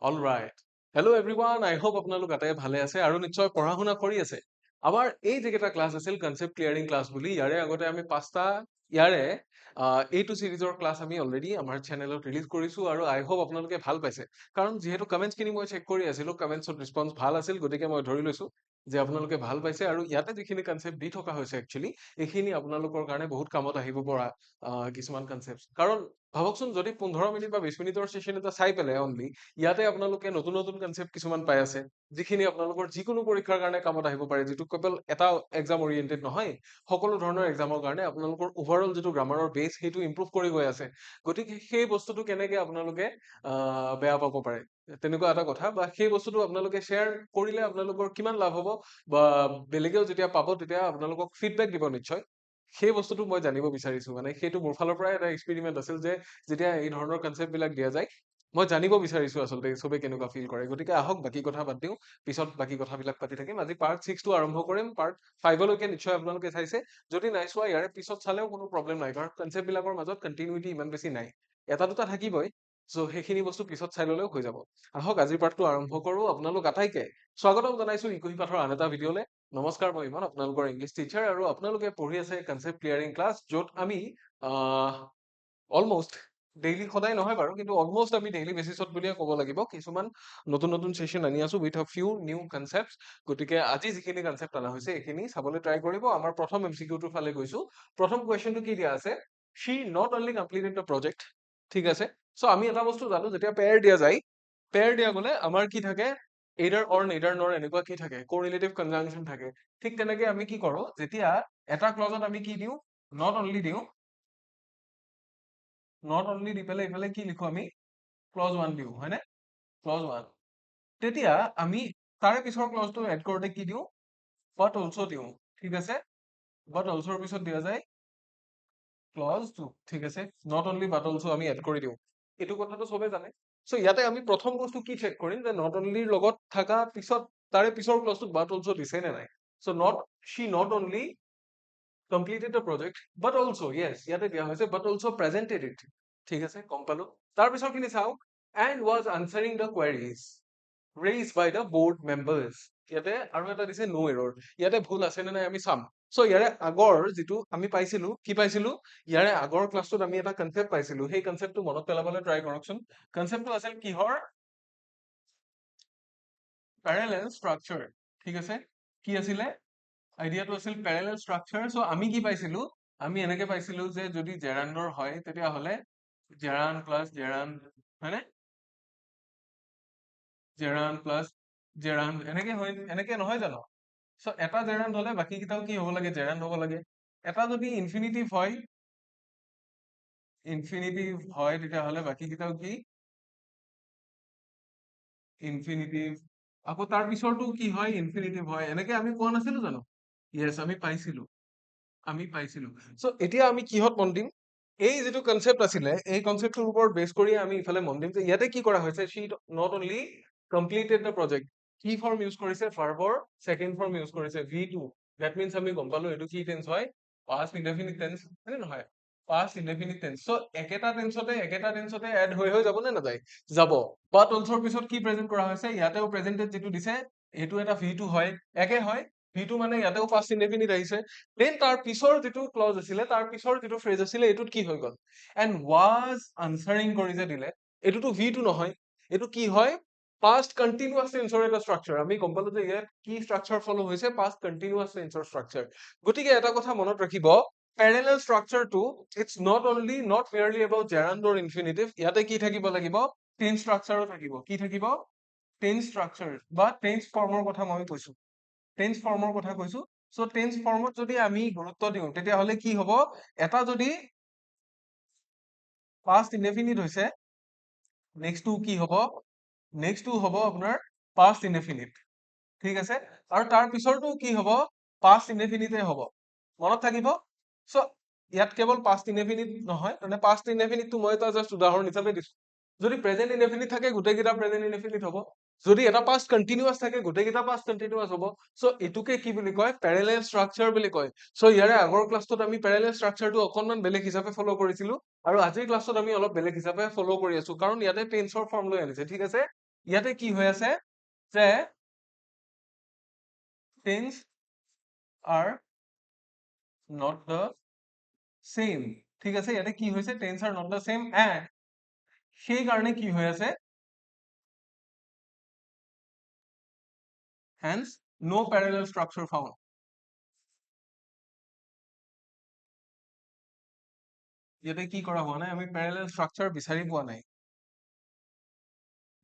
All right. Hello' everyone, আই hope আপোনালোক আটাই ভালে আছে আৰু নিশ্চয় পঢ়া শুনা কৰি আছে। আমাৰ এই যিকেইটা ক্লাছ আছিল কনচেপ্ট ক্লিয়াৰিং ক্লাছ বুলি, ইয়াৰে আগতে আমি 5টা ইয়াৰে এইটো চিৰিজৰ ক্লাছ আমি অলৰেডি আমাৰ চেনেলত ৰিলিজ কৰিছো আৰু আই হোপ আপোনালোকে ভাল পাইছে। কাৰণ যিহেতু কমেণ্টছখিনি মই চেক কৰি আছিলো, কমেণ্টছত ৰেছপন্স ভাল আছিল, গতিকে মই ধৰি লৈছো যে আপোনালোকে ভাল পাইছে আৰু ইয়াতে যিখিনি কনচেপ্ট দি থকা হৈছে একচুৱেলি এইখিনি আপোনালোকৰ কাৰণে বহুত কামত আহিব পৰা কিছুমান কনচেপ্ট। কাৰণ ভাবকচোন যদি 15 মিনিট বা 20 মিনিটৰ ছেশ্যন এটা চাই পেলাই অনলি ইয়াতে আপোনালোকে নতুন নতুন কনচেপ্ট কিছুমান পাই আছে, যিখিনি আপোনালোকৰ যিকোনো পৰীক্ষাৰ কাৰণে কামত আহিব পাৰে, যিটো কেৱল এটা এক্সাম অৰিয়েণ্টেড নহয়, সকলো ধৰণৰ এক্সামৰ কাৰণে আপোনালোকৰ ওভাৰঅল যিটো গ্ৰামাৰৰ বেছ সেইটো ইম্প্ৰুভ কৰি গৈ আছে। গতিকে সেই বস্তুটো কেনেকে আপোনালোকে বেয়া পাব পাৰে, তেনেকুৱা এটা কথা, বা সেই বস্তুটো আপোনালোকে শ্বেয়াৰ কৰিলে আপোনালোকৰ কিমান লাভ হ'ব, বা বেলেগেও যেতিয়া পাব তেতিয়া আপোনালোকক ফিডবেক দিব নিশ্চয়। সেই বস্তুটো মই জানিব বিচাৰিছো, মানে সেইটো মোৰ ফালৰ পৰাই এটা এক্সপেৰিমেণ্ট আছিল যে যেতিয়া এই ধৰণৰ কনচেপ্ট বিলাক দিয়া যায় মই জানিব বিচাৰিছো আচলতে চবে কেনেকুৱা ফিল কৰে। গতিকে আহক বাকী কথা বাদ দিওঁ, পিছত বাকী কথাবিলাক পাতি থাকিম। আজি পাৰ্ট 6টো আৰম্ভ কৰিম। পাৰ্ট 5লৈকে নিশ্চয় আপোনালোকে চাইছে, যদি নাই চোৱা ইয়াৰে পিছত চালেও কোনো প্ৰব্লেম নাই, কাৰণ কনচেপ্ট বিলাকৰ মাজত কণ্টিনিউটি ইমান বেছি নাই, এটা দুটা থাকিবই। চ' সেইখিনি বস্তু পিছত চাই ললেও হৈ যাব। আহক আজিৰ পাৰ্টটো আৰম্ভ কৰো। আপোনালোক আটাইকে স্বাগতম জনাইছো ইকুহি পাঠৰ আন এটা ভিডিঅ'লে। নমস্কাৰ, মই ইমান আপোনালোকৰ ইংলিছ টিচাৰ আৰু আপোনালোকে পঢ়ি আছে কনচেপ্ট ক্লিয়াৰিং ক্লাছ, য'ত আমি অলমষ্ট ডেইলি, সদায় নহয় বাৰু, কিন্তু অলমষ্ট আমি ডেইলি বেচিছত বুলিয়ে ক'ব লাগিব, কিছুমান নতুন নতুন ছেশ্যন আনি আছো with a few new concept. গতিকে আজি যিখিনি কনচেপ্ট অনা হৈছে এইখিনি চাবলৈ ট্ৰাই কৰিব। আমাৰ প্ৰথম এমচিকিউটোৰ ফালে গৈছো। প্ৰথম কুৱেশ্যনটো কি দিয়া আছে, she not only completed the project. ঠিক আছে, চ' আমি এটা বস্তু জানো, যেতিয়া পেয়াৰ দিয়া যায়, পেয়াৰ দিয়া গ'লে আমাৰ কি থাকে, এইডাৰ অৰ নেইডাৰ নৰ এনেকুৱা কি থাকে, কোৰিলেটিভ কনজাংচন থাকে। ঠিক তেনেকে আমি কি কৰো, যেতিয়া এটা ক্লজত আমি কি দিওঁ, নট অনলি দিওঁ, নট অনলি দি পেলাই এইফালে কি লিখো আমি, ক্লজ 1 দিওঁ, হয়নে, ক্লজ 1, তেতিয়া আমি তাৰে পিছৰ ক্লজটো এড কৰোতে কি দিওঁ, বাট অলছো দিওঁ। ঠিক আছে, বাট অলছোৰ পিছত দিয়া যায় ক্লজ 2। ঠিক আছে, নট অনলি বাট অলছো আমি এড কৰি দিওঁ, এইটো কথাটো চবে জানে। চ' ইয়াতে আমি প্ৰথম বস্তু কি চেক কৰিম, যে নট অনলিৰ লগত থকা পিছত তাৰে পিছৰ ক্লজটোত বাট অলছো দিছে নে নাই। চ' not, she not only completed the project but also, yes, ইয়াতে দিয়া হৈছে but also presented it। ঠিক আছে, গম পালো। তাৰ পিছৰখিনি চাওঁ, and was answering the queries raised by the board members। ইয়াতে আৰু এটা দিছে no error, ইয়াতে ভুল আছে নে নাই আমি চাম। চ' ইয়াৰে আগৰ যিটো আমি পাইছিলো, কি পাইছিলো, ইয়াৰে আগৰ ক্লাছটোত আমি এটা কনচেপ্ট পাইছিলো, সেই কনচেপ্টটো মনত পেলাবলৈ ট্ৰাই কৰকচোন। কনচেপ্টটো আছিল কিহৰ, প্যাৰেলেল স্ট্ৰাকচাৰ। ঠিক আছে, কি আছিলে, আইডিয়াটো আছিল প্যাৰেলেল স্ট্ৰাকচাৰ। চ' আমি কি পাইছিলো, আমি এনেকে পাইছিলো যে যদি জেৰাণ্ডৰ হয় তেতিয়াহ'লে জেৰান প্লাছ জেৰান, হয়নে, জেৰান প্লাছ জেৰান, এনেকে হয়, এনেকে নহয় জানো। চ' এটা জেৰান হলে বাকী কেইটাও কি হ'ব লাগে, জেৰান হ'ব লাগে। এটা যদি ইনফিনিটিভ হয়, ইনফিনিটিভ হয় তেতিয়াহ'লে বাকী কেইটাও কি, ইনফিনিটিভ। আকৌ তাৰ পিছৰটো কি হয়, ইনফিনিটিভ হয়। এনেকে আমি পোৱা নাছিলো জানো, য়েছ আমি পাইছিলো, আমি পাইছিলো। চ' এতিয়া আমি কিহত মন দিম, এই যিটো কনচেপ্ট আছিলে এই কনচেপ্টটোৰ ওপৰত বেছ কৰি আমি ইফালে মন দিম যে ইয়াতে কি কৰা হৈছে, she not only completed the project, কি ফৰ্ম ইউজ কৰিছে, ভাৰ্বৰ ছেকেণ্ড ফৰ্ম ইউজ কৰিছে, V2। দ্যাট মিনছ আমি গম পালো এইটো কি টেন্স হয়, পাষ্ট ইনডেফিনিট টেন্স, হয়নে নহয়, পাষ্ট ইনডেফিনিট টেন্স। চ' একেটা টেন্সতে এড হৈ যাব নে নাযায়, যাব। বাট অলছৰ পিছত কি প্ৰেজেন্ট কৰা হৈছে, ইয়াতেও প্ৰেজেন্টেড যিটো দিছে এইটো এটা V2 হয়, একে হয়। V2 মানে ইয়াতেও পাষ্ট ইনডেফিনিট আহিছে। দেন তাৰ পিছৰ যিটো ক্লজ আছিলে, তাৰ পিছৰ যিটো ফ্ৰেজ আছিলে, এইটোত কি হৈ গ'ল, এণ্ড ৱাজ আনচাৰিং কৰি যে দিলে, এইটোতো V2 নহয়, এইটো কি হয়, পাষ্ট কণ্টিনিউয়াছ টেন্সৰ এটা ষ্ট্ৰাকচাৰ। আমি গম পালো যে ইয়াত কি ষ্ট্ৰাকচাৰ ফলো হৈছে, পাষ্ট কণ্টিনিউয়াছ টেন্সৰ ষ্ট্ৰাকচাৰ। গতিকে এটা কথা মনত ৰাখিব, প্যাৰেলেল ষ্ট্ৰাকচাৰটো it's not only, not merely about gerund or infinitive, ইয়াতে কি থাকিব লাগিব, টেন্স ষ্ট্ৰাকচাৰো থাকিব। কি থাকিব, টেন্স ষ্ট্ৰাকচাৰ বা টেন্স ফৰ্মৰ কথা মই কৈছো, টেন্স ফৰ্মৰ কথা কৈছো। চ' টেন্স ফৰ্মত যদি আমি গুৰুত্ব দিওঁ তেতিয়াহ'লে কি হ'ব, এটা যদি পাষ্ট ইনডেফিনিট হৈছে, নেক্সটটো কি হ'ব, নেক্সটটো হ'ব আপোনাৰ পাষ্ট ইনডেফিনিট। ঠিক আছে, আৰু তাৰ পিছৰটো কি হ'ব, পাষ্ট ইনডেফিনিটে হ'ব, মনত থাকিব। চ' ইয়াত কেৱল পাষ্ট ইনডেফিনিট নহয়, মানে পাষ্ট ইনডেফিনিটটো মই এটা জাষ্ট উদাহৰণ হিচাপে দিছো। যদি প্ৰেজেন্ট ইনডেফিনিট থাকে গোটেইকেইটা প্ৰেজেন্ট ইনডেফিনিট হ'ব, যদি এটা পাষ্ট কণ্টিনিউয়াছ থাকে গোটেইকেইটা পাষ্ট কণ্টিনিউয়াছ হ'ব। চ' এইটোকে কি বুলি কয়, প্যাৰেলেল ষ্ট্ৰাকচাৰ বুলি কয়। চ' ইয়াৰে আগৰ ক্লাছটোত আমি প্যাৰেলেল ষ্ট্ৰাকচাৰটো অকনমান বেলেগ হিচাপে ফলো কৰিছিলো, আৰু আজিৰ ক্লাছত আমি অলপ বেলেগ হিচাপে ফলো কৰি আছো, কাৰণ ইয়াতে টেন্সৰ ফৰ্ম লৈ আনিছে। ঠিক আছে, ইয়াতে কি হৈ আছে যে tense are not the same, ঠিক আছে। ইয়াতে কি হৈছে tense are not the same and সেই কাৰণে কি হৈ আছে হেন্স নো প্যাৰালাল স্ট্ৰাকচাৰ ফাউন্ড। ইয়াতে কি কৰা হোৱা নাই, আমি প্যাৰালাল স্ট্ৰাকচাৰ বিচাৰি পোৱা নাই।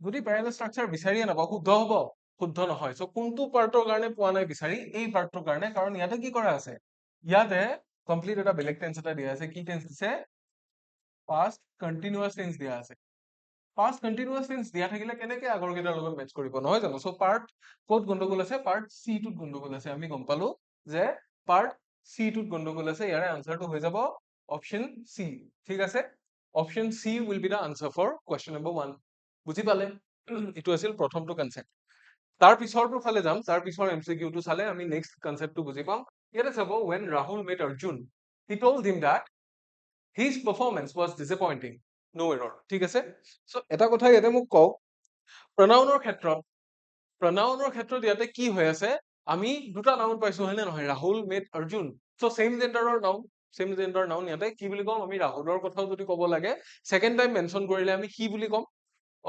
যদি প্যাৰালাল স্ট্ৰাকচাৰ বিচাৰিয়ে নাপাওঁ শুদ্ধ হ'ব? শুদ্ধ নহয়। সো কোনটো পাৰ্টৰ কাৰণে পোৱা নাই বিচাৰি, এই পাৰ্টটোৰ কাৰণে, কাৰণ ইয়াতে কি কৰা আছে, ইয়াতে কমপ্লিট এটা বেলেগ টেন্স এটা দিয়া আছে। কি টেন্স দিছে? পাষ্ট কন্টিনিউয়াস টেন্স দিয়া আছে। পাষ্ট কন্টিনিউয়াস টেন্স দিয়া থাকিলে কেনেকে আগৰ কেইটাৰ লগত মেচ কৰিব, নহয় জানো? সো পাৰ্ট ক'ত গণ্ডগোল আছে? পাৰ্ট সি টোত গণ্ডগোল আছে। আমি গম পালো যে পাৰ্ট সি টোত গণ্ডগোল আছে। ইয়াৰে আনসাৰটো হৈ যাব অপশন সি, ঠিক আছে। Option C will be the answer for question number 1। বুজি পালে? এইটো আছিল প্ৰথমটো কনসেপ্ট। তাৰ পিছৰটো ফালে যাম। তাৰ পিছৰ এমচিকিউটো চালে আমি নেক্সট কনসেপ্টটো বুজি পাম। ইয়াতে চাব, when Rahul met Arjun, he told him that his performance was disappointing. No error, ঠিক আছে। সো এটা কথা ইয়াতে মোক কওক, প্ৰনাউনৰ ক্ষেত্ৰত ইয়াতে কি হৈ আছে, আমি দুটা নাউন পাইছো হয় নে নহয়? ৰাহুল মেট অৰ্জুন। সো চেম জেন্ডাৰৰ নাউন ইয়াতে কি বুলি কম? আমি ৰাহুলৰ কথাও যদি ক'ব লাগে সেকেন্ড টাইম মেনশন কৰিলে আমি কি বুলি কম?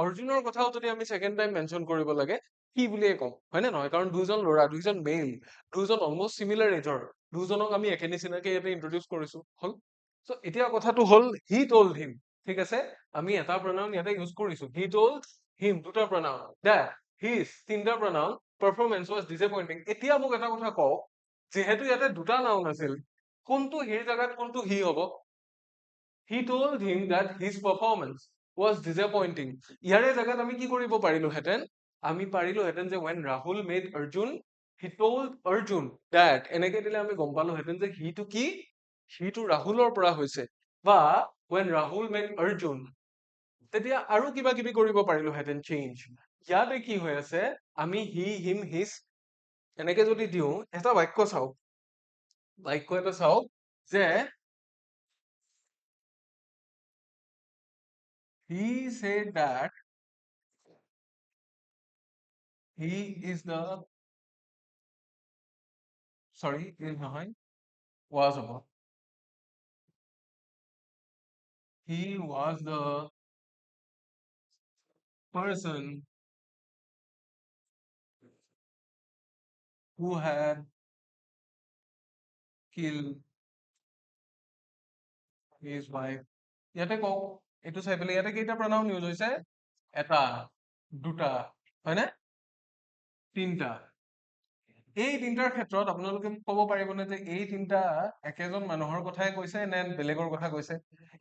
অৰ্জুনৰ কথাও যদি আমি সেকেন্ড টাইম মেনশন কৰিব লাগে কি বুলিয়ে কম, হয় নে নহয়? কাৰণ দুজন ল'ৰা, দুজন মেইল, দুজন অলমোষ্ট সিমিলাৰ এজৰ, দুজনক আমি একে নিচিনাকে ইয়াতে ইন্ট্ৰডিউস কৰিছো, হল। সো এতিয়া কথাটো হল, হি টোল্ড হিম, ঠিক আছে। আমি এটা প্ৰনাউন ইয়াতে ইউজ কৰিছো, হি টোল্ড হিম, দুটা প্ৰনাউন, দ্যাট হিজ তিনটা প্ৰনাউন, পাৰফৰমেন্স ৱাজ ডিসএপয়েন্টিং। এতিয়া মোক এটা কথা কওক, যেহেতু ইয়াতে দুটা নাউন আছিল, কোনটো হিৰ জাগাত কোনটো হি হ'ব? He told him that his performance was disappointing. ইয়াৰে জাগাত আমি কি কৰিব পাৰিলোহেঁতেন? আমি পাৰিলোহেঁতেন যে when Rahul met Arjun, he told Arjun that, এনেকে দিলে আমি গম পালোহেঁতেন যে হিটো কি, হিটো ৰাহুলৰ পৰা হৈছে। বা when Rahul met Arjun, তেতিয়া আৰু কিবা কিবি কৰিব পাৰিলোহেঁতেন চেঞ্জ। ইয়াতে কি হৈ আছে, আমি হি হিম হিজ এনেকে যদি দিওঁ, এটা বাক্য চাওক, বাক্য এটা চাওক যে he said that he is the, sorry, is নহয়, was হ'ব, he was the person who had killed his wife. ইয়াতে কওক, এইটো চাই পেলাই ইয়াতে কেইটা প্ৰনাউন ইউজ হৈছে? এটা, দুটা, হয়নে? তিনটা। এই তিনটাৰ ক্ষেত্ৰত আপোনালোকে ক'ব পাৰিবনে যে এই তিনটা একেজন মানুহৰ কথাই কৈছে নে বেলেগৰ কথা কৈছে?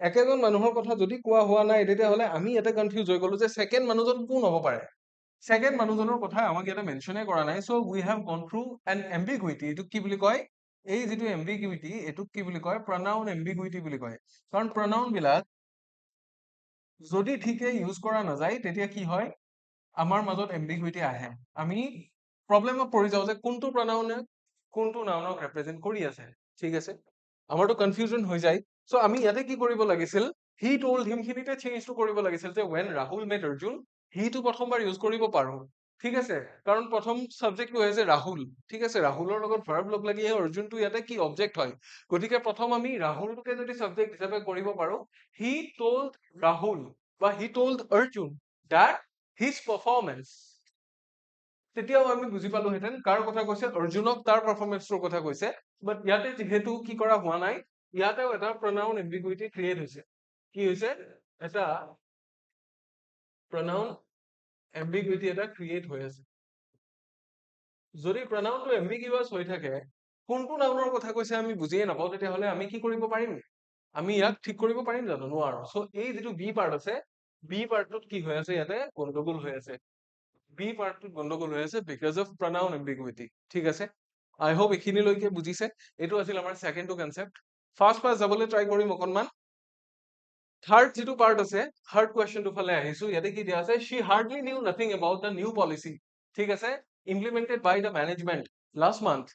একেজন মানুহৰ কথা যদি কোৱা হোৱা নাই, তেতিয়াহ'লে আমি ইয়াতে কনফিউজ হৈ গলো যে সেকেন্ড মানুহজন কোন হ'ব পাৰে। সেকেন্ড মানুহজনৰ কথা আমাক ইয়াতে মেনশনে কৰা নাই। সো উই হেভ গন থ্ৰু এন এম্বিগুইটি। এইটোক কি বুলি কয়? এই যিটো এম্বিগুইটি, এইটোক কি বুলি কয়? প্ৰনাউন এম্বিগুইটি বুলি কয়। কাৰণ প্ৰনাউন বিলাক যদি ঠিকে ইউজ কৰা নাযায় তেতিয়া কি হয়, আমাৰ মাজত এম্বিগুইটি আহে। আমি প্ৰব্লেমত পৰি যাওঁ যে কোনটো প্ৰনাউনে কোনটো নাউনক ৰিপ্ৰেজেন্ট কৰি আছে, ঠিক আছে। আমাৰতো কনফিউজন হৈ যায়। সো আমি ইয়াতে কি কৰিব লাগিছিল, হি টোল্ড হিম খিনিতে চেঞ্জটো কৰিব লাগিছিল যে when Rahul met Arjun, হিটো প্ৰথমবাৰ ইউজ কৰিব পাৰো, ঠিক আছে। কাৰণ প্ৰথম সাবজেক্টটো হৈছে ৰাহুল, ঠিক আছে। ৰাহুলৰ লগত ভাৰ্ব লগ লাগিয়ে অৰ্জুনটো ইয়াতে কি অবজেক্ট হয়। গতিকে প্ৰথম আমি ৰাহুলটোকে যদি সাবজেক্ট হিচাপে কৰিব পাৰো, হি টোল্ড ৰাহুল বা he told Arjun that his performance, তেতিয়াও আমি বুজি পালোহেঁতেন কাৰ কথা কৈছে, অৰ্জুনক তাৰ পাৰফৰমেন্সৰ কথা কৈছে। বাট ইয়াতে যিহেতু কি কৰা হোৱা নাই, ইয়াতেও এটা প্ৰনাউন এম্বিগুইটি ক্ৰিয়েট হৈছে। কি হৈছে? এটা প্ৰনাউন এম্বিগুইটি এটা ক্ৰিয়েট হৈ আছে। যদি প্ৰনাউনটো এম্বিগুয়াছ হৈ থাকে, কোনটো নাউনৰ কথা কৈছে আমি বুজিয়ে নাপাওঁ, তেতিয়াহ'লে আমি কি কৰিব পাৰিম? আমি ইয়াক ঠিক কৰিব পাৰিম জানো? নোৱাৰো। সো এই যিটো বি পাৰ্ট আছে, বি পাৰ্টটোত কি হৈ আছে, ইয়াতে গণ্ডগোল হৈ আছে। বি পাৰ্টটোত গণ্ডগোল হৈ আছে বিকজ অফ প্ৰনাউন এম্বিগুইটি, ঠিক আছে। আই হোপ এইখিনিলৈকে বুজিছে। এইটো আছিল আমাৰ ছেকেণ্ডটো কনচেপ্ট। ফাৰ্ষ্ট যাবলৈ ট্ৰাই কৰিম অকণমান। থাৰ্ড যিটো পাৰ্ট আছে, থাৰ্ড কুৱেশ্যনটো ফালে আহিছো। ইয়াতে কি দিয়া আছে, she hardly knew nothing about the new policy, ঠিক আছে, implemented by the management last month.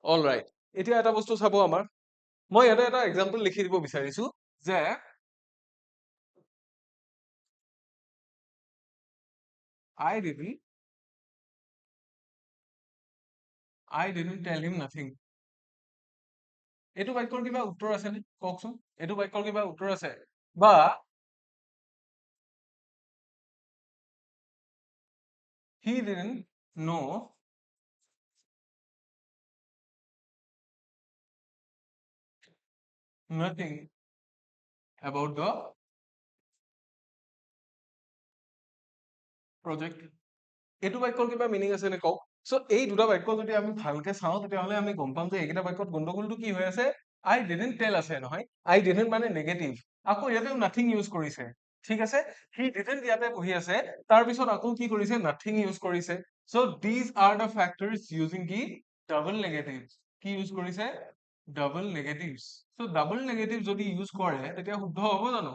All right, এতিয়া এটা বস্তু চাব আমাৰ, মই ইয়াতে এটা এক্সাম্পল লিখি দিব বিচাৰিছো যে I didn't tell him nothing. এইটো বাক্যৰ কিবা উত্তৰ আছে নে কওকচোন এইটো বাক্যৰ কিবা উত্তৰ আছে বা he didn't know nothing about the project. এইটো বাক্যৰ কিবা মিনিং আছে নে কওক সো এই দুটা বাক্য যদি আমি ভালকে চাওঁ তেতিয়াহ'লে আমি গম পাম যে এইকেইটা বাক্যত গণ্ডগোলটো কি হৈ আছে I didn't tell আছে নহয় I didn't মানে নেগেটিভ আকৌ ইয়াতেও নাথিং ইউজ কৰিছে ঠিক আছে he didn't ইয়াতে বহি আছে তাৰপিছত আকৌ কি কৰিছে নাথিং ইউজ কৰিছে so these are the factors using কি ডাবল নেগেটিভ কি ইউজ কৰিছে ডাবল নেগেটিভছ সো ডাবল নেগেটিভ যদি ইউজ কৰে তেতিয়া শুদ্ধ হ'ব জানো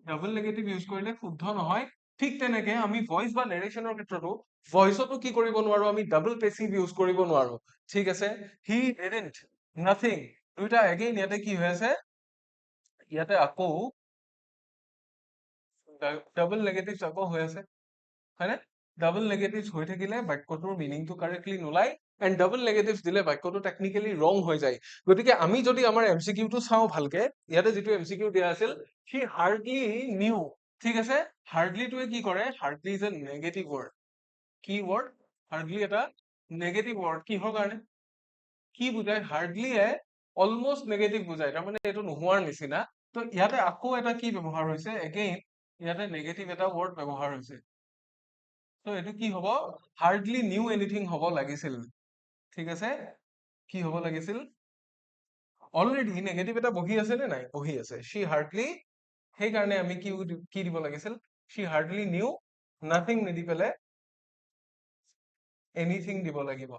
ডাবল নেগেটিভ ইউজ কৰিলে শুদ্ধ নহয় ঠিক তেনেকে আমি ভইচ বা নেৰেশ্যনৰ ক্ষেত্ৰতো ভইচতো কি কৰিব নোৱাৰো আমি ডাবল পেছিভ ইউজ কৰিব নোৱাৰো ঠিক আছে হি ডিডন্ট নাথিং দুইটা এগেইন ইয়াতে কি হৈ আছে ইয়াতে আকৌ ডাবল নেগেটিভছ আকৌ হৈ আছে হয়নে ডাবল নেগেটিভছ হৈ থাকিলে বাক্যটোৰ মিনিংটো কাৰেক্টলি নোলায় এণ্ড ডাবল নেগেটিভছ দিলে বাক্যটো টেকনিকেলি ৰং হৈ যায় গতিকে আমি যদি আমাৰ এমচিকিউটো চাওঁ ভালকে ইয়াতে যিটো এমচিকিউ দিয়া আছিল সি হাৰ্ডলি নিউ ঠিক আছে হাৰ্ডলিটোৱে কি কৰে hardly is a negative word কি ৱৰ্ড হাৰ্ডলি এটা নেগেটিভ ৱৰ্ড কিহৰ কাৰণে কি বুজায় হাৰ্ডলিয়ে অলমষ্ট নেগেটিভ বুজায় তাৰমানে এইটো নোহোৱাৰ নিচিনা তো ইয়াতে আকৌ এটা কি ব্যৱহাৰ হৈছে এগেইন ইয়াতে নেগেটিভ এটা ৱৰ্ড ব্যৱহাৰ হৈছে তো এইটো কি হ'ব হাৰ্ডলি নিউ এনিথিং হ'ব লাগিছিল ঠিক আছে কি হ'ব লাগিছিল অলৰেডি নেগেটিভ এটা বহি আছে নে নাই বহি আছে she hardly সেইকাৰণে আমি কি দিব লাগিছিল she hardly knew nothing নিদি পেলাই এনিথিং দিব লাগিব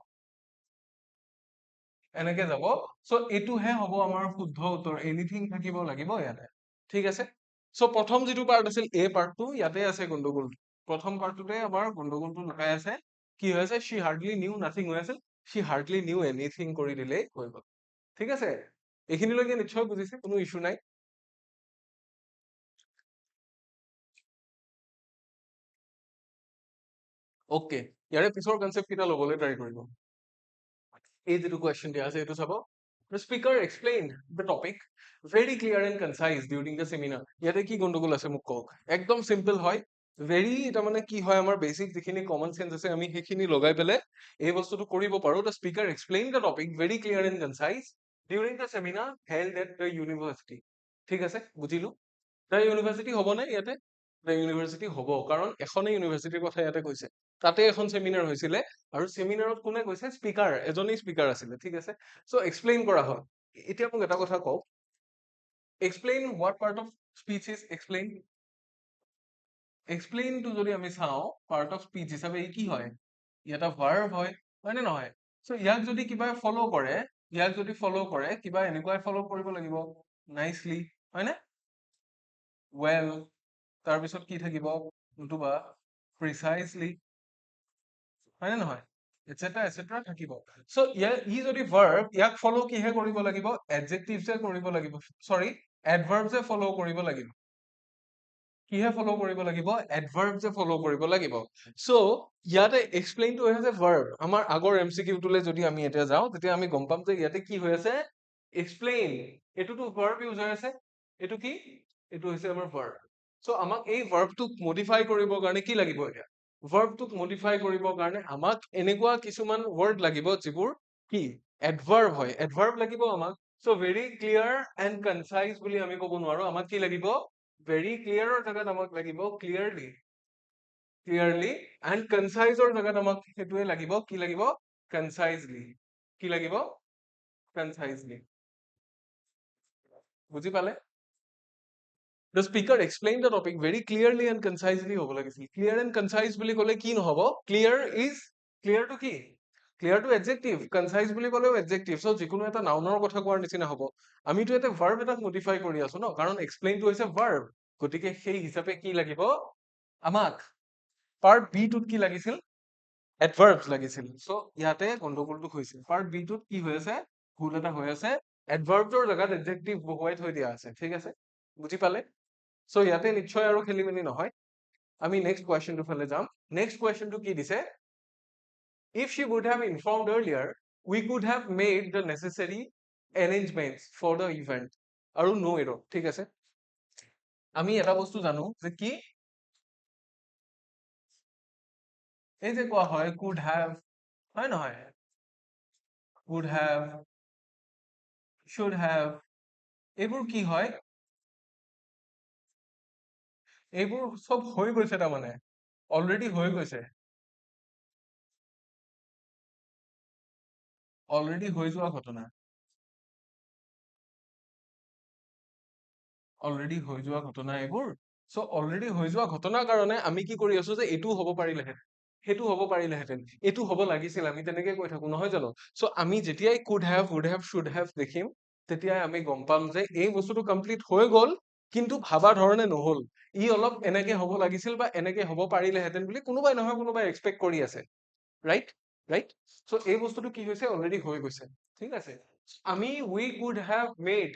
এনেকে যাব সো এইটোহে হ'ব আমাৰ শুদ্ধ উত্তৰ এনিথিং থাকিব লাগিব ইয়াতে ঠিক আছে সো প্ৰথম যিটো পাৰ্ট আছিল এ পাৰ্টটো ইয়াতে আছে গণ্ডগোল প্ৰথম পাৰ্টটোতে আমাৰ গণ্ডগোলটো লুকাই আছে কি হৈ আছে she hardly knew nothing হৈ আছিল she hardly knew anything কৰি দিলেই হৈ গ'ল ঠিক আছে এইখিনিলৈকে নিশ্চয় বুজিছে কোনো ইস্যু নাই ওকে ইয়াৰে পিছৰ কনসেপ্ট কিটা ল'বলৈ ট্ৰাই কৰিব এই যেটো কোৱেশ্চন দিয়া আছে এইটো চাব the speaker explained the topic very clear and concise during the seminar ইয়াতে কি গণ্ডগোল আছে মোক কওক একদম সিম্পল হয় ভেৰি তাৰমানে কি হয় আমাৰ বেসিক যিখিনি কমন সেন্স আছে আমি সেইখিনি লগাই পেলে এই বস্তুটো কৰিব পাৰো the speaker explained the topic very clear and concise during the seminar held at the university ঠিক আছে বুজিলো the university হ'ব নে ইয়াতে the university হ'ব কাৰণ এখনে ইউনিভাৰ্সিটিৰ কথা ইয়াতে কৈছে তাতে এখন সেমিনাৰ হৈছিলে আৰু সেমিনাৰত কোনে কৈছে স্পিকাৰ এজনেই স্পিকাৰ আছিলে ঠিক আছে সো এক্সপ্লেইন কৰা হয় এতিয়া মোক এটা কথা কওক explain what part of speech is explain এক্সপ্লেইনটো যদি আমি চাওঁ পাৰ্ট অফ স্পীচ হিচাপে ই কি হয় ই এটা ভাৰ্ব হয় হয়নে নহয় সো ইয়াক যদি কিবা ফলো কৰে কিবা এনেকুৱাই ফলো কৰিব লাগিব নাইসলি হয়নে ৱেল তাৰপিছত কি থাকিব নতুবা প্ৰিচাইজলি হয়নে নহয় এটসেট্ৰা এটসেট্ৰা থাকিব সো ই যদি ভাৰ্ব ইয়াক ফলো কিহে কৰিব লাগিব এডজেক্টিভছে কৰিব লাগিব সৰি এডভাৰ্বছে ফলো কৰিব লাগিব কিহে ফলো কৰিব লাগিব এডভাৰ্বছে ফলো কৰিব লাগিব সো ইয়াতে এক্সপ্লেইনটো হৈ আছে ভাৰ্ব আমাৰ আগৰ এমচিকিউটোলে যদি আমি এতিয়া যাওঁ তেতিয়া আমি গম পাম যে ইয়াতে কি হৈ আছে এক্সপ্লেইন এটোটো ভাৰ্ব ইউজ হৈ আছে এটো কি এটো হৈছে আমাৰ ভাৰ্ব সো আমাক এই ভাৰ্বটোক মডিফাই কৰিবৰ কাৰণে কি লাগিব এতিয়া ভাৰ্বটোক মডিফাই কৰিবৰ কাৰণে আমাক এনেকুৱা কিছুমান ৱৰ্ড লাগিব যিবোৰ কি এডভাৰ্ব হয় এডভাৰ্ব লাগিব আমাক so very clear and concise বুলি আমি ক'ব নোৱাৰো আমাক কি লাগিব ভেৰি ক্লিয়াৰৰ জাগাত আমাক লাগিব ক্লিয়াৰলি এণ্ড কনসাইজৰ জাগাত আমাক সেইটোৱে লাগিব কি লাগিব কনসাইজলি কি লাগিব কনসাইজলি বুজি পালে The speaker explained the topic very clearly and concisely হ'ব লাগিছিল clear and concise বুলি ক'লে কি নহ'ব clear to কি clear to adjective concise বুলি ক'লেও adjective so যিকোনো এটা নাউনৰ কথা কোৱাৰ নিচিনা হ'ব আমিতো এটা verb এটা modify কৰি আছো ন কাৰণ explain টো হৈছে verb গতিকে সেই হিচাপে কি লাগিব আমাক part b টোত কি লাগিছিল adverbs লাগিছিল so ইয়াতে গণ্ডগোলটো হৈছে part b টোত কি হৈ আছে ভুল এটা হৈ আছে adverbsৰ জাগাত adjective বহুৱাই থৈ দিয়া আছে ঠিক আছে বুজি পালে সো ইয়াতে নিশ্চয় আৰু খেলি মেলি নহয় আমি নেক্সট কুৱেশ্যনটো ফালে যাম নেক্সট কুৱেশ্যনটো কি দিছে if she would have informed earlier we could have made the necessary arrangements for the event আৰু no error ঠিক আছে আমি এটা বস্তু জানো যে কি এই যে কোৱা হয় could have হয় নহয় would have should have এইবোৰ কি হয় এইবোৰ সব হৈ গৈছে তাৰমানে অলৰেডি হৈ গৈছে অলৰেডি হৈ যোৱা ঘটনা অলৰেডি হৈ যোৱা ঘটনা এইবোৰ সো অলৰেডি হৈ যোৱা ঘটনাৰ কাৰণে আমি কি কৰি আছো যে এইটো হ'ব পাৰিলেহেঁতেন সেইটো হ'ব পাৰিলেহেঁতেন এইটো হ'ব লাগিছিল আমি তেনেকে কৈ থাকো নহয় জানো সো আমি যেতিয়াই could have would have should have দেখিম তেতিয়াই আমি গম পাম যে এই বস্তুটো কমপ্লিট হৈ গ'ল কিন্তু ভাবা ধৰণে নহ'ল ই অলপ এনেকে হ'ব লাগিছিল বা এনেকে হ'ব পাৰিলেহেঁতেন বুলি কোনোবাই নহয় কোনোবাই এক্সপেক্ট কৰি আছে ৰাইট ৰাইট সো এই বস্তুটো কি হৈছে অলৰেডি হৈ গৈছে ঠিক আছে আমি উই কুড হেভ মেড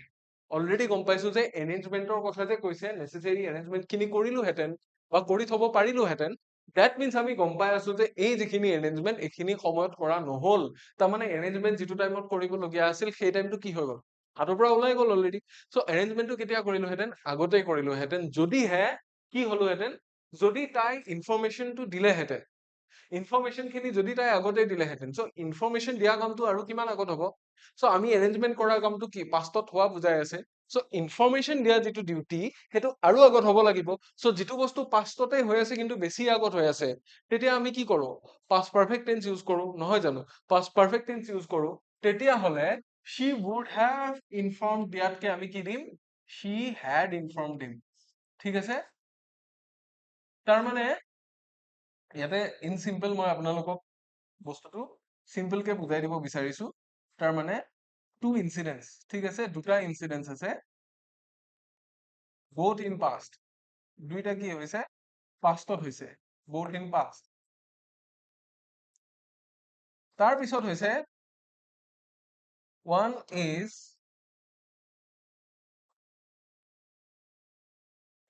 অলৰেডি গম পাইছো যে এৰেঞ্জমেন্টৰ কথা যে কৈছে নেচেচেৰী এৰেঞ্জমেন্ট খিনি কৰিলোহেঁতেন বা কৰি থব পাৰিলোহেঁতেন ডেট মিনছ আমি গম পাই আছো যে এই যিখিনি এৰেঞ্জমেন্ট এইখিনি সময়ত কৰা নহল তাৰমানে এৰেঞ্জমেন্ট যিটো টাইমত কৰিবলগীয়া আছিল সেই টাইমটো কি হৈ গ'ল হাতৰ পৰা ওলাই গ'ল অলৰেডি চ' এৰেঞ্জমেন্টটো কেতিয়া কৰিলোহেঁতেন আগতেই কৰিলোহেঁতেন যদিহে কি হলোহেঁতেন যদি তাই ইনফৰমেশ্যনটো দিলেহেঁতেন ইনফৰমেশ্যন খিনি যদি তাই আগতে দিলেহেঁতেন চ' ইনফৰমেশ্যন দিয়া কামটো আৰু কিমান আগত হ'ব চ' আমি এৰেঞ্জমেন্ট কৰা কামটো কি পাষ্টত হোৱা বুজাই আছে চ' ইনফৰমেশ্যন দিয়া যিটো ডিউটি সেইটো আৰু আগত হ'ব লাগিব চ' যিটো বস্তু পাষ্টতে হৈ আছে কিন্তু বেছি আগত হৈ আছে তেতিয়া আমি কি কৰো পাষ্ট পাৰফেক্ট টেন্স ইউজ কৰো নহয় জানো পাষ্ট পাৰফেক্ট টেন্স ইউজ কৰো তেতিয়াহ'লে she would have informed দিয়াতকে আমি কি দিম she had informed দিম ঠিক আছে তাৰমানে ইয়াতে ইন চিম্পল মই আপোনালোকক বস্তুটো চিম্পল কে বুজাই দিব বিচাৰিছো তাৰমানে টু ইনসিডেন্টস ঠিক আছে দুটা ইনসিডেন্টস আছে both in past দুইটা কি হৈছে পাষ্টত হৈছে both in past তাৰ পিছত হৈছে one is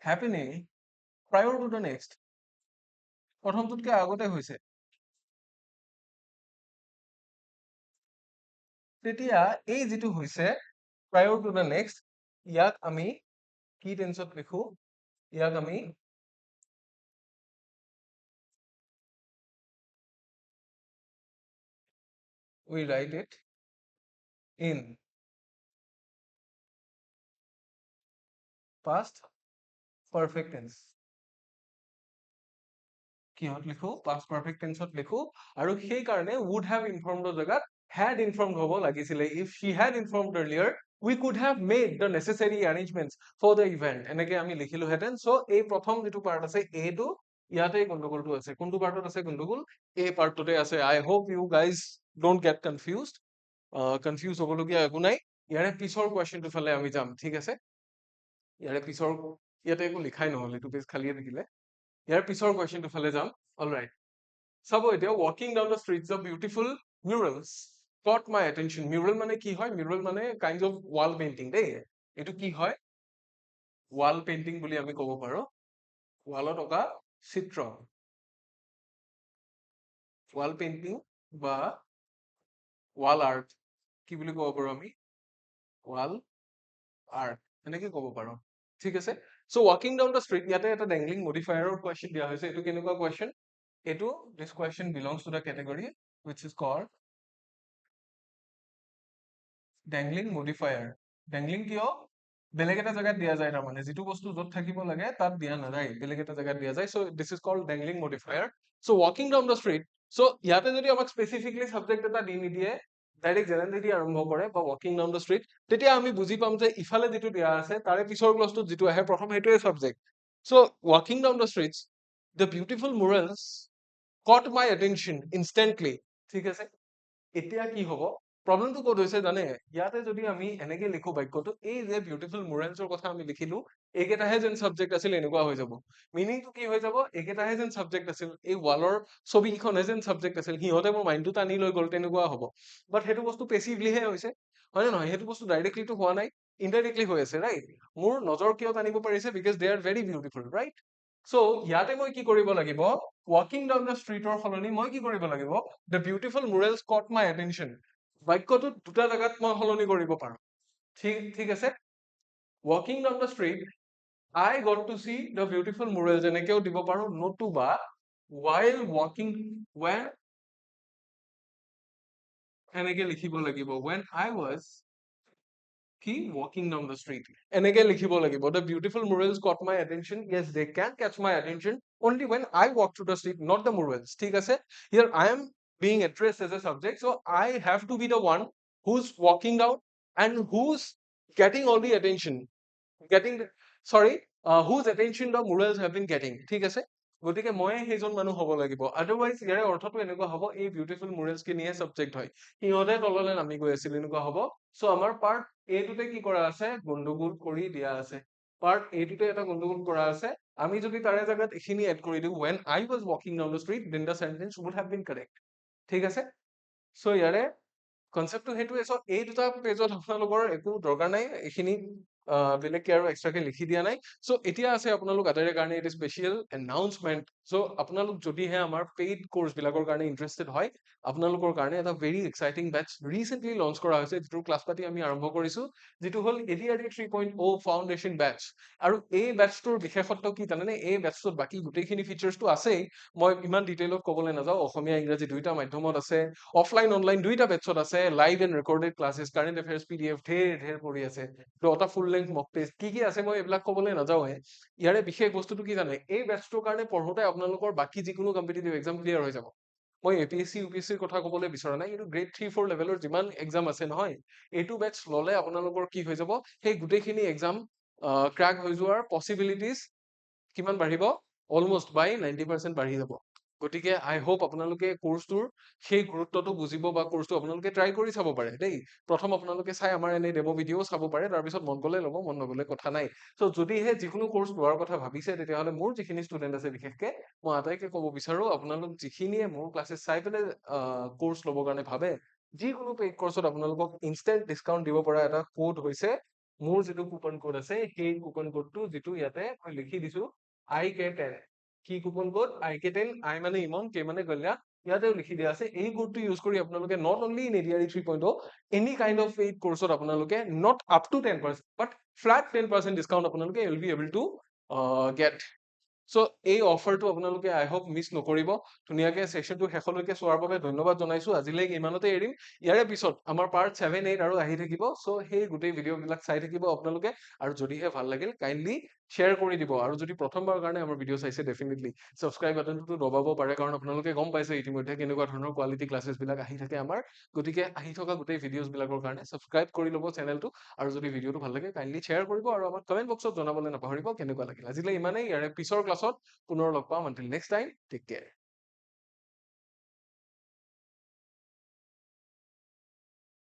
happening prior to the next প্ৰথমটোতকে আগতে হৈছে তেতিয়া এই যেটো হৈছে prior to the next ইয়াক আমি কি টেন্সত লিখো ইয়াক আমি we write it in past perfect tense কিহত লিখো past perfect tenseত লিখো আৰু সেই কাৰণে would have informed জাগাত had informed হ'ব লাগিছিলে if she had informed earlier we could have made the necessary arrangements for the event এনেকে আমি লিখিলো হেতেন সো এই প্ৰথম যেটো পাৰ্ট আছে এটো ইয়াতে গণ্ডগোলটো আছে কোনটো পাৰ্টত আছে গণ্ডগোল এই পাৰ্টটোতে আছে I hope you guys don't get confused confused হ'বলগীয়া একো নাই ইয়াৰে পিছৰ কোৱেশ্চনটো ফালে আমি যাম ঠিক আছে ইয়াৰে পিছৰ ইয়াতে একো লিখাই নহ'ল এইটো পেজ খালিয়ে থাকিলে ইয়াৰ পিছৰ কোৱেশ্চনটো ফালে যাম অলৰাইট চাব এতিয়া walking down the streets of beautiful murals caught my attention mural মানে কি হয় mural মানে kinds of wall painting দেই এইটো কি হয় wall painting বুলি আমি ক'ব পাৰো wallত অকা চিত্ৰ wall painting বা wall art কি বুলি ক'ব পাৰো আমি wall art এনেকে ক'ব পাৰো ঠিক আছে so walking down the street ইয়াতে এটা dangling modifier ৰ question দিয়া হৈছে এইটো কেনেকুৱা question এইটো this question belongs to the category which is called dangling modifier dangling কিয় বেলেগ এটা জায়গাত দিয়া যায় তাৰমানে যেটো বস্তু যত থাকিব লাগে তাত দিয়া নাযায় বেলেগ এটা জায়গাত দিয়া যায় so this is called dangling modifier so walking down the street so ইয়াতে যদি আমাক specifically subject এটা দি নিদিয়ে ডাইৰেক্ট জেনেৰেলি আৰম্ভ কৰে বা walking down the street তেতিয়া আমি বুজি পাম যে ইফালে যেটো দিয়া আছে তাৰে পিছৰ ক্লজটোত যেটো আহে প্ৰথম হেতুৱে subject so walking down the streets the beautiful murals caught my attention instantly ঠিক আছে এতিয়া কি হ'ব প্ৰবলেমটো ক'ত হৈছে জানে ইয়াতে যদি আমি এনেকে লিখো বাক্যটো এই যে বিউটিফুল মুৰেলছৰ কথা আমি লিখিলো এইকেইটাহে যেন সাবজেক্ট আছিল এনেকুৱা হৈ যাব মিনিংটো কি হৈ যাব এইকেইটাহে যেন সাবজেক্ট আছিল এই ৱালৰ ছবিখনহে যেন সাবজেক্ট আছিল সিহঁতে মোৰ মাইণ্ডটো টানি লৈ গ'ল তেনেকুৱা হ'ব বাট সেইটো বস্তু পেছিভলিহে হৈছে হয় নে নহয় সেইটো বস্তু ডাইৰেক্টলিটো হোৱা নাই ইনডাইৰেক্টলি হৈ আছে ৰাইট মোৰ নজৰ কিয় টানিব পাৰিছে because they R very beautiful right So ইয়াতে মই কি কৰিব লাগিব, walking down the street ৰ সলনি মই কি কৰিব লাগিব, the beautiful murals caught my attention, বাক্যটো দুটা জাগাত মই সলনি কৰিব পাৰো। ঠিক আছে, walking down the street I got to see the beautiful murals, এনেকেও দিব পাৰো, নতুবা while walking, when এনেকে লিখিব লাগিব, when I was কি walking down the street, এনেকে লিখিব লাগিব, the beautiful murals caught my attention. Yes, they can catch my attention only when I walk through the street, not the murals. ঠিক আছে, here I am being addressed as a subject, so I have to be the one who's walking down and who's getting all the attention, getting sorry, whose attention the murals have been getting. ঠিক আছে, গতিকে মই সেইজন মানুহ হ'ব লাগিব, otherwise ইয়াৰে অৰ্থটো এনেকুৱা হ'ব, এই বিউটিফুল মুৰেলছ খিনিয়ে সাবজেক্ট হয়, সিহঁতে তললে নামি গৈ আছিল, এনেকুৱা হ'ব। সো আমাৰ পাৰ্ট এটোতে কি কৰা আছে, গণ্ডগোল কৰি দিয়া আছে, পাৰ্ট এটোতে এটা গণ্ডগোল কৰা আছে। আমি যদি তাৰে জায়গাত এখিনি এড কৰি দিওঁ, when I was walking down the street, then the sentence would have been correct। ঠিক আছে, সো ইয়াৰে কনসেপ্টটো সেইটোৱে। সো এই দুটা পেজত আপোনালোকৰ একো দৰকাৰ নাই, এইখিনি বেলেগকে আৰু এক্সট্ৰাকে লিখি দিয়া নাই। সো এতিয়া আছে আপোনালোক আটাইৰে কাৰণে এটা স্পেচিয়েল এনাউন্সমেন্ট। সো আপোনালোক যদিহে আমাৰ পেইড কোৰ্স বিলাকৰ কাৰণে ইন্টাৰেষ্টেড হয়, আপোনালোকৰ কাৰণে এটা very exciting batch recently launch কৰা হৈছে, যিটো ক্লাছ পাতি আমি আৰম্ভ কৰিছো, যিটো হ'ল ADRE 3.0 ফাউণ্ডেশ্যন বেটচ। আৰু এই বেটচটোৰ বিশেষত্ব কি জানেনে, এই বেটচটোত বাকি গোটেইখিনি ফিচাৰ্ছটো আছেই, মই ইমান ডিটেইলত ক'বলৈ নাযাওঁ, অসমীয়া ইংৰাজী দুইটা মাধ্যমত আছে, অফলাইন অনলাইন দুইটা বেটচত আছে, live and recorded classes, current affairs PDF ঢেৰ পৰি আছে, এটা ফুল লেংথ মক টেষ্ট, কি আছে মই এইবিলাক ক'বলৈ নাযাওঁহে। ইয়াৰে বিশেষ বস্তুটো কি জানে, এই বেটচটোৰ কাৰণে পঢ়োতে আপোনালোকৰ বাকি যিকোনো কম্পিটিটিভ এক্সাম ক্লিয়াৰ হৈ যাব। মই APSC UPSCৰ কথা ক'বলৈ বিচৰা নাই, কিন্তু গ্ৰেড 3-4 লেভেলৰ যিমান এক্সাম আছে নহয়, এইটো বেটচ ল'লে আপোনালোকৰ কি হৈ যাব, সেই গোটেইখিনি এক্সাম ক্ৰাক হৈ যোৱাৰ পচিবিলিটিজ কিমান বাঢ়িব, অলমোষ্ট বাই 90% বাঢ়ি যাব। গতিকে আই হোপ আপোনালোকে কোৰ্সটোৰ সেই গুৰুত্বটো বুজিব, বা কোৰ্সটো আপোনালোকে ট্ৰাই কৰি চাব পাৰে দেই। প্ৰথম আপোনালোকে চাই আমাৰ এনে ডেমো ভিডিঅ চাব পাৰে, তাৰপিছত মন গ'লে ল'ব, মন নগ'লে কথা নাই। সো যদিহে যিকোনো কোৰ্স লোৱাৰ কথা ভাবিছে, তেতিয়াহ'লে মোৰ যিখিনি ষ্টুডেণ্ট আছে বিশেষকে, মই আটাইকে ক'ব বিচাৰো, আপোনালোক যিখিনিয়ে মোৰ ক্লাছেছ চাই পেলাই কোৰ্স ল'বৰ কাৰণে ভাবে, যিকোনো পেইড কোৰ্সত আপোনালোকক ইনষ্টেণ্ট ডিছকাউণ্ট দিব পৰা এটা কোড হৈছে মোৰ যিটো কুপন কোড আছে, সেই কুপন কোডটো যিটো ইয়াতে মই লিখি দিছো, IK10। কি কুপন কোড, IK10, I মানে ইমন, K মানে কল্যাণ, ইয়াতেও লিখি দিয়া আছে। এই কোডটো ইউজ কৰি আপোনালোকে not only in ADRE 3.0, any kind of paid কোৰ্সত আপোনালোকে not up to 10%, but flat 10% discount আপোনালোকে will be able to get. So এই অফাৰটো আপোনালোকে আই হোপ মিছ নকৰিব। ধুনীয়াকে সেশনটো শেষলৈকে চোৱাৰ বাবে ধন্যবাদ জনাইছো। আজিলৈ ইমানতে এৰিম, ইয়াৰে পিছত আমাৰ পাৰ্ট 7, 8 আৰু আহি থাকিব। সো সেই গোটেই ভিডিঅ' বিলাক চাই থাকিব আপোনালোকে, আৰু যদিহে ভাল লাগিল কাইণ্ডলি শ্বেয়াৰ কৰি দিব, আৰু যদি প্ৰথমবাৰৰ কাৰণে আমাৰ ভিডিঅ' চাইছে ডেফিনেটলি ছাবস্ক্ৰাইব বাটনটো দবাব পাৰে, কাৰণ আপোনালোকে গম পাইছে ইতিমধ্যে কেনেকুৱা ধৰণৰ কোৱালিটি ক্লাছেছ বিলাক আহি থাকে আমাৰ। গতিকে আহি থকা গোটেই ভিডিঅ'জ বিলাকৰ কাৰণে ছাবস্ক্ৰাইব কৰি ল'ব চেনেলটো, আৰু যদি ভিডিঅ'টো ভাল লাগে কাইণ্ডলি শ্বেয়াৰ কৰিব, আৰু আমাক কমেণ্ট বক্সত জনাবলৈ নাপাহৰিব কেনেকুৱা লাগিল। আজিলৈ ইমানেই, ইয়াৰে পিছৰ ক্লাছত পুনৰ লগ পাম। Until next time, take care.